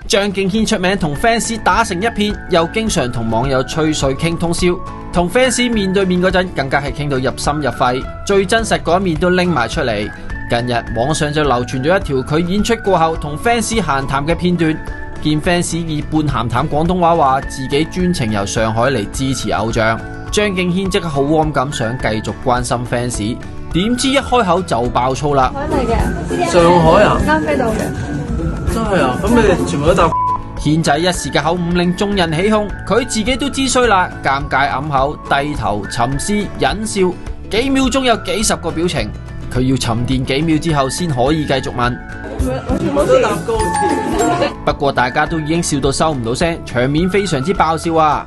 張敬軒出名同 fans 打成一片，又經常同網友吹水傾通宵，同 fans 面對面嗰陣更加係傾到入心入肺，最真實嗰一面都拎埋出嚟。近日網上就流傳咗一條佢演出過後同 fans 閒談嘅片段，見 fans 以半鹹淡廣東話話自己專程由上海嚟支持偶像，張敬軒即刻好 warm 咁想繼續關心 fans， 點知一開口就爆粗啦！上海啊，啱飛到嘅。真係啊！咁你哋全部都答。軒仔一時嘅口誤令眾人起哄，佢自己都知衰啦，尷尬揞口、低頭、沉思、忍笑，幾秒鐘有幾十個表情，佢要沉澱幾秒之後先可以繼續問。我都答高鐵。不過大家都已經笑到收唔到聲，場面非常之爆笑啊！